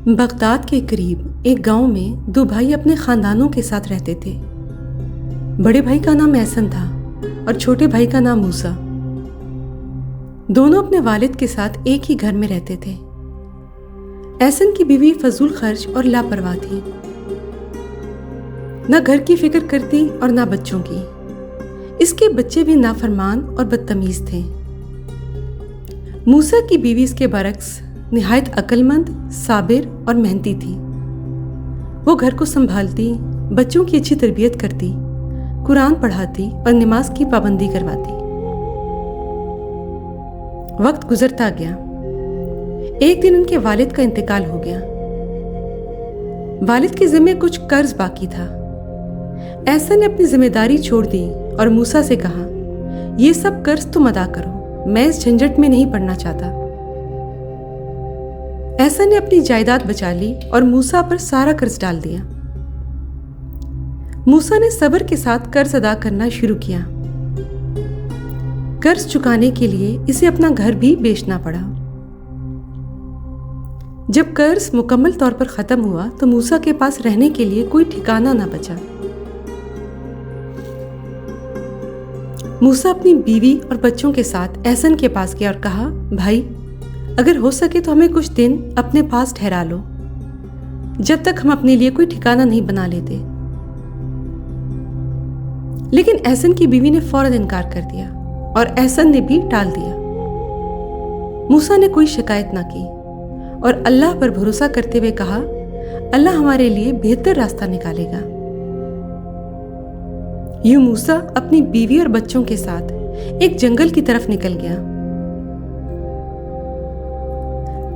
Baghdad کے قریب ایک گاؤں میں دو بھائی اپنے خاندانوں کے ساتھ رہتے تھے۔ بڑے بھائی کا نام احسن تھا اور چھوٹے بھائی کا نام موسیٰ۔ دونوں اپنے والد کے ساتھ ایک ہی گھر میں رہتے تھے۔ احسن کی بیوی فضول خرچ اور لاپرواہ تھی، نہ گھر کی فکر کرتی اور نہ بچوں کی۔ اس کے بچے بھی نافرمان اور بدتمیز تھے۔ موسیٰ کی بیوی اس کے برعکس نہایت عقل مند، صابر اور محنتی تھی۔ وہ گھر کو سنبھالتی، بچوں کی اچھی تربیت کرتی، قرآن پڑھاتی اور نماز کی پابندی کرواتی۔ وقت گزرتا گیا۔ ایک دن ان کے والد کا انتقال ہو گیا۔ والد کے ذمے کچھ قرض باقی تھا۔ احسن نے اپنی ذمہ داری چھوڑ دی اور موسیٰ سے کہا، یہ سب قرض تم ادا کرو، میں اس جھنجٹ میں نہیں پڑنا چاہتا۔ احسن نے اپنی جائیداد بچا لی اور موسیٰ پر سارا قرض ڈال دیا۔ موسیٰ نے صبر کے ساتھ قرض ادا کرنا شروع کیا۔ قرض چکانے کے لیے اسے اپنا گھر بھی بیچنا پڑا۔ جب قرض مکمل طور پر ختم ہوا تو موسیٰ کے پاس رہنے کے لیے کوئی ٹھکانہ نہ بچا۔ موسیٰ اپنی بیوی اور بچوں کے ساتھ احسن کے پاس گیا اور کہا، بھائی، اگر ہو سکے تو ہمیں کچھ دن اپنے پاس ٹھہرا لو، جب تک ہم اپنے لیے کوئی ٹھکانہ نہیں بنا لیتے۔ لیکن احسن کی بیوی نے فوراً انکار کر دیا اور احسن نے بھی ٹال دیا۔ موسیٰ نے کوئی شکایت نہ کی اور اللہ پر بھروسہ کرتے ہوئے کہا، اللہ ہمارے لیے بہتر راستہ نکالے گا۔ یوں موسیٰ اپنی بیوی اور بچوں کے ساتھ ایک جنگل کی طرف نکل گیا۔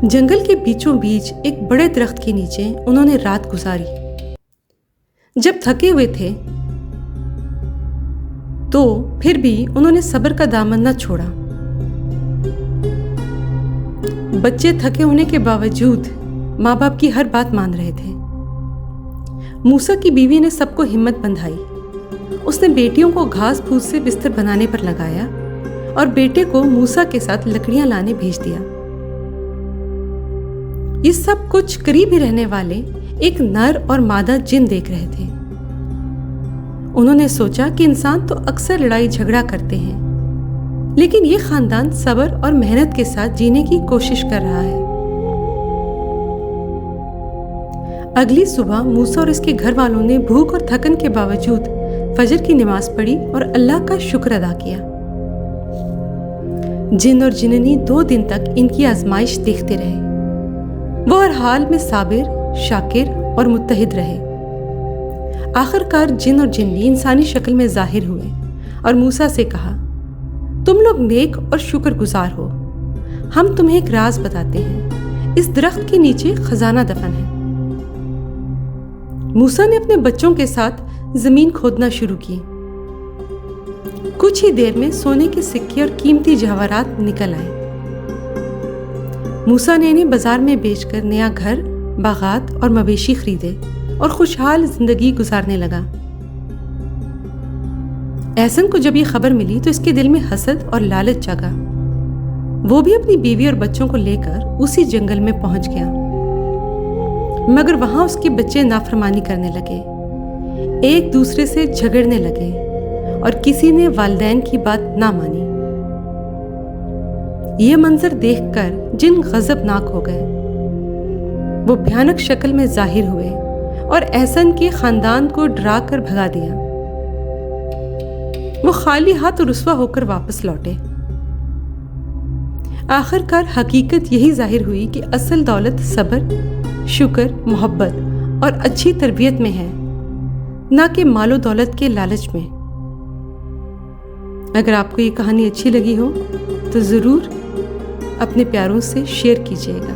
جنگل کے بیچوں بیچ ایک بڑے درخت کے نیچے انہوں نے رات گزاری۔ جب تھکے ہوئے تھے تو پھر بھی انہوں نے صبر کا دامن نہ چھوڑا۔ بچے تھکے ہونے کے باوجود ماں باپ کی ہر بات مان رہے تھے۔ موسیٰ کی بیوی نے سب کو ہمت بندھائی۔ اس نے بیٹیوں کو گھاس پھوس سے بستر بنانے پر لگایا اور بیٹے کو موسیٰ کے ساتھ لکڑیاں لانے بھیج دیا۔ یہ سب کچھ قریب ہی رہنے والے ایک نر اور مادہ جن دیکھ رہے تھے۔ انہوں نے سوچا کہ انسان تو اکثر لڑائی جھگڑا کرتے ہیں، لیکن یہ خاندان صبر اور محنت کے ساتھ جینے کی کوشش کر رہا ہے۔ اگلی صبح موسیٰ اور اس کے گھر والوں نے بھوک اور تھکن کے باوجود فجر کی نماز پڑھی اور اللہ کا شکر ادا کیا۔ جن اور جننی 2 دن تک ان کی آزمائش دیکھتے رہے۔ وہ ہر حال میں صابر، شاکر اور متحد رہے۔ آخر کار جن اور جنی انسانی شکل میں ظاہر ہوئے اور موسیٰ سے کہا، تم لوگ نیک اور شکر گزار ہو، ہم تمہیں ایک راز بتاتے ہیں، اس درخت کے نیچے خزانہ دفن ہے۔ موسیٰ نے اپنے بچوں کے ساتھ زمین کھودنا شروع کی۔ کچھ ہی دیر میں سونے کے سکے اور قیمتی جواہرات نکل آئے۔ موسیٰ نے انہیں بازار میں بیچ کر نیا گھر، باغات اور مویشی خریدے اور خوشحال زندگی گزارنے لگا۔ احسن کو جب یہ خبر ملی تو اس کے دل میں حسد اور لالچ جاگا۔ وہ بھی اپنی بیوی اور بچوں کو لے کر اسی جنگل میں پہنچ گیا، مگر وہاں اس کے بچے نافرمانی کرنے لگے، ایک دوسرے سے جھگڑنے لگے اور کسی نے والدین کی بات نہ مانی۔ یہ منظر دیکھ کر جن غضبناک ہو گئے۔ وہ بھیانک شکل میں ظاہر ہوئے اور احسن کے خاندان کو ڈرا کر بھگا دیا۔ وہ خالی ہاتھ رسوا ہو کر واپس لوٹے۔ آخر کار حقیقت یہی ظاہر ہوئی کہ اصل دولت صبر، شکر، محبت اور اچھی تربیت میں ہے، نہ کہ مال و دولت کے لالچ میں۔ اگر آپ کو یہ کہانی اچھی لگی ہو تو ضرور اپنے پیاروں سے شیئر کیجیے گا۔